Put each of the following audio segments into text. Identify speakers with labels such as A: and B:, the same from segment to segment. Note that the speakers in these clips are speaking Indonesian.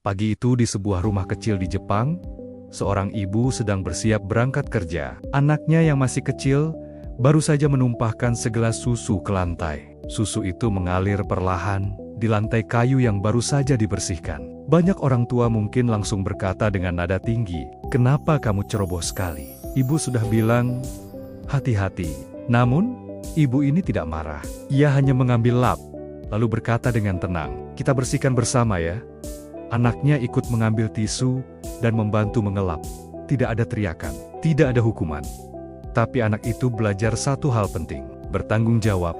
A: Pagi itu di sebuah rumah kecil di Jepang, seorang ibu sedang bersiap berangkat kerja. Anaknya yang masih kecil, baru saja menumpahkan segelas susu ke lantai. Susu itu mengalir perlahan di lantai kayu yang baru saja dibersihkan. Banyak orang tua mungkin langsung berkata dengan nada tinggi, "Kenapa kamu ceroboh sekali?" Ibu sudah bilang, "Hati-hati." Namun, ibu ini tidak marah. Ia hanya mengambil lap, lalu berkata dengan tenang, "Kita bersihkan bersama ya." Anaknya ikut mengambil tisu dan membantu mengelap. Tidak ada teriakan, tidak ada hukuman. Tapi anak itu belajar satu hal penting, bertanggung jawab.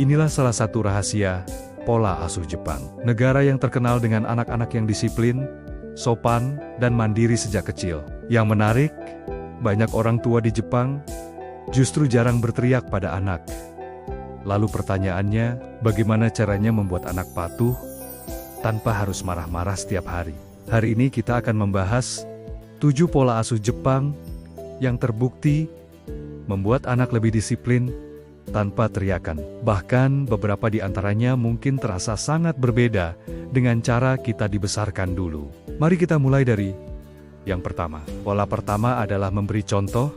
A: Inilah salah satu rahasia pola asuh Jepang. Negara yang terkenal dengan anak-anak yang disiplin, sopan, dan mandiri sejak kecil. Yang menarik, banyak orang tua di Jepang justru jarang berteriak pada anak. Lalu pertanyaannya, bagaimana caranya membuat anak patuh tanpa harus marah-marah setiap hari? Hari ini kita akan membahas 7 pola asuh Jepang yang terbukti membuat anak lebih disiplin tanpa teriakan. Bahkan beberapa di antaranya mungkin terasa sangat berbeda dengan cara kita dibesarkan dulu. Mari kita mulai dari yang pertama. Pola pertama adalah memberi contoh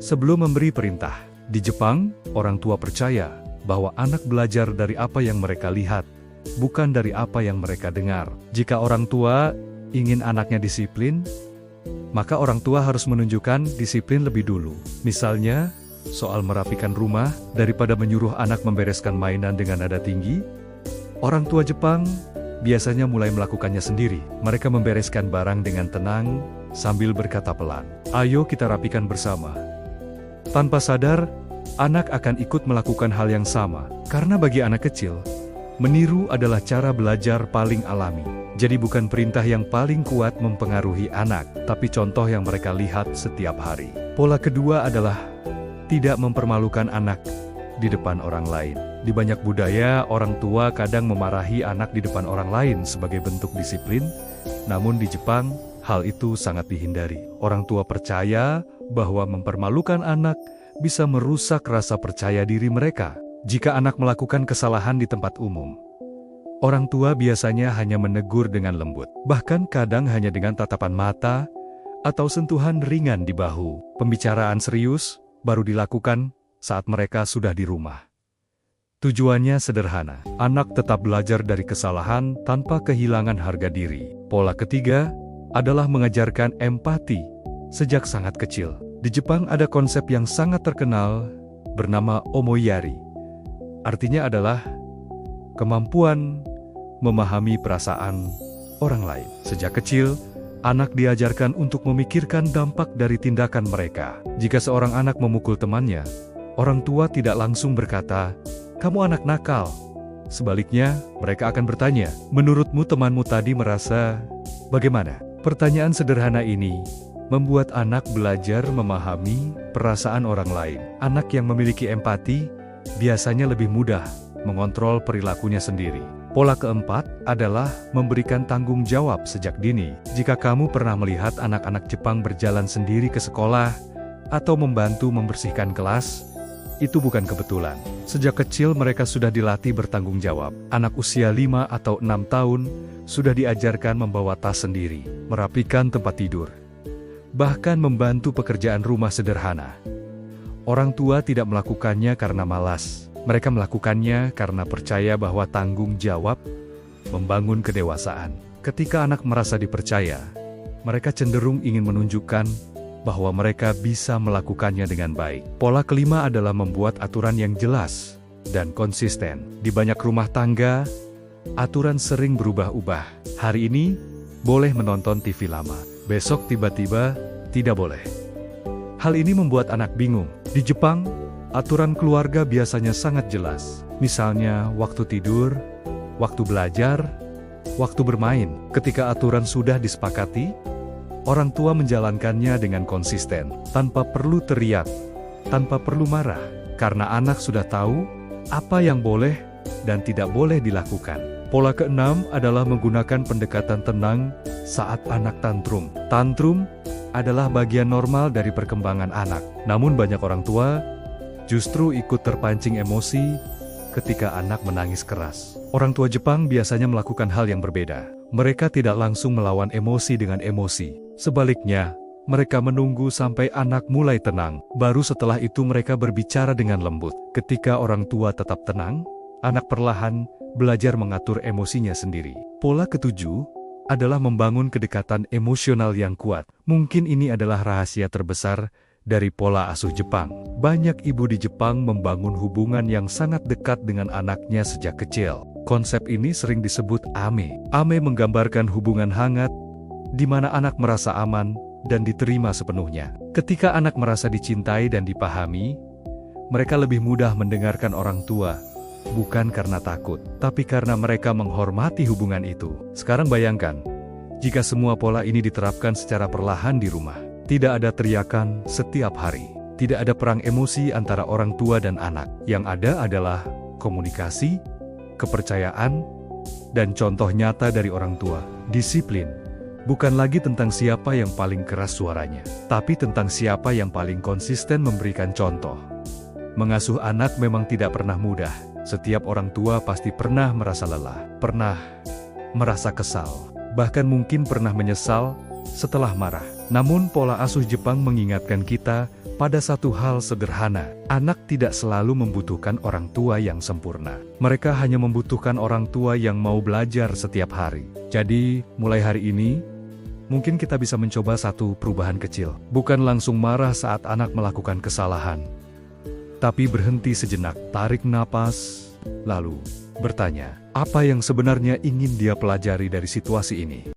A: sebelum memberi perintah. Di Jepang, orang tua percaya bahwa anak belajar dari apa yang mereka lihat, bukan dari apa yang mereka dengar. Jika orang tua ingin anaknya disiplin, maka orang tua harus menunjukkan disiplin lebih dulu. Misalnya, soal merapikan rumah, daripada menyuruh anak membereskan mainan dengan nada tinggi, orang tua Jepang biasanya mulai melakukannya sendiri. Mereka membereskan barang dengan tenang, sambil berkata pelan, "Ayo kita rapikan bersama." Tanpa sadar, anak akan ikut melakukan hal yang sama. Karena bagi anak kecil, meniru adalah cara belajar paling alami. Jadi bukan perintah yang paling kuat mempengaruhi anak, tapi contoh yang mereka lihat setiap hari. Pola kedua adalah tidak mempermalukan anak di depan orang lain. Di banyak budaya, orang tua kadang memarahi anak di depan orang lain sebagai bentuk disiplin, namun di Jepang, hal itu sangat dihindari. Orang tua percaya bahwa mempermalukan anak bisa merusak rasa percaya diri mereka. Jika anak melakukan kesalahan di tempat umum, orang tua biasanya hanya menegur dengan lembut, bahkan kadang hanya dengan tatapan mata atau sentuhan ringan di bahu. Pembicaraan serius baru dilakukan saat mereka sudah di rumah. Tujuannya sederhana, anak tetap belajar dari kesalahan tanpa kehilangan harga diri. Pola ketiga adalah mengajarkan empati sejak sangat kecil. Di Jepang ada konsep yang sangat terkenal bernama omoiyari. Artinya adalah kemampuan memahami perasaan orang lain. Sejak kecil, anak diajarkan untuk memikirkan dampak dari tindakan mereka. Jika seorang anak memukul temannya, orang tua tidak langsung berkata, "Kamu anak nakal." Sebaliknya, mereka akan bertanya, "Menurutmu temanmu tadi merasa bagaimana?" Pertanyaan sederhana ini membuat anak belajar memahami perasaan orang lain. Anak yang memiliki empati biasanya lebih mudah mengontrol perilakunya sendiri. Pola keempat adalah memberikan tanggung jawab sejak dini. Jika kamu pernah melihat anak-anak Jepang berjalan sendiri ke sekolah atau membantu membersihkan kelas, itu bukan kebetulan. Sejak kecil mereka sudah dilatih bertanggung jawab. Anak usia 5 atau 6 tahun sudah diajarkan membawa tas sendiri, merapikan tempat tidur, bahkan membantu pekerjaan rumah sederhana. Orang tua tidak melakukannya karena malas. Mereka melakukannya karena percaya bahwa tanggung jawab membangun kedewasaan. Ketika anak merasa dipercaya, mereka cenderung ingin menunjukkan bahwa mereka bisa melakukannya dengan baik. Pola kelima adalah membuat aturan yang jelas dan konsisten. Di banyak rumah tangga, aturan sering berubah-ubah. Hari ini, boleh menonton TV lama. Besok tiba-tiba, tidak boleh. Hal ini membuat anak bingung. Di Jepang, aturan keluarga biasanya sangat jelas. Misalnya, waktu tidur, waktu belajar, waktu bermain. Ketika aturan sudah disepakati, orang tua menjalankannya dengan konsisten, tanpa perlu teriak, tanpa perlu marah, karena anak sudah tahu apa yang boleh dan tidak boleh dilakukan. Pola keenam adalah menggunakan pendekatan tenang saat anak tantrum. Tantrum adalah bagian normal dari perkembangan anak. Namun banyak orang tua justru ikut terpancing emosi ketika anak menangis keras. Orang tua Jepang biasanya melakukan hal yang berbeda. Mereka tidak langsung melawan emosi dengan emosi. Sebaliknya, mereka menunggu sampai anak mulai tenang. Baru setelah itu mereka berbicara dengan lembut. Ketika orang tua tetap tenang, anak perlahan belajar mengatur emosinya sendiri. Pola ketujuh adalah membangun kedekatan emosional yang kuat. Mungkin ini adalah rahasia terbesar dari pola asuh Jepang. Banyak ibu di Jepang membangun hubungan yang sangat dekat dengan anaknya sejak kecil. Konsep ini sering disebut ame. Ame menggambarkan hubungan hangat, di mana anak merasa aman dan diterima sepenuhnya. Ketika anak merasa dicintai dan dipahami, mereka lebih mudah mendengarkan orang tua, bukan karena takut, tapi karena mereka menghormati hubungan itu. Sekarang bayangkan, jika semua pola ini diterapkan secara perlahan di rumah. Tidak ada teriakan setiap hari. Tidak ada perang emosi antara orang tua dan anak. Yang ada adalah komunikasi, kepercayaan, dan contoh nyata dari orang tua. Disiplin bukan lagi tentang siapa yang paling keras suaranya, tapi tentang siapa yang paling konsisten memberikan contoh. Mengasuh anak memang tidak pernah mudah. Setiap orang tua pasti pernah merasa lelah, pernah merasa kesal, bahkan mungkin pernah menyesal setelah marah. Namun pola asuh Jepang mengingatkan kita pada satu hal sederhana. Anak tidak selalu membutuhkan orang tua yang sempurna. Mereka hanya membutuhkan orang tua yang mau belajar setiap hari. Jadi, mulai hari ini, mungkin kita bisa mencoba satu perubahan kecil. Bukan langsung marah saat anak melakukan kesalahan, tapi berhenti sejenak, tarik napas, lalu bertanya, apa yang sebenarnya ingin dia pelajari dari situasi ini?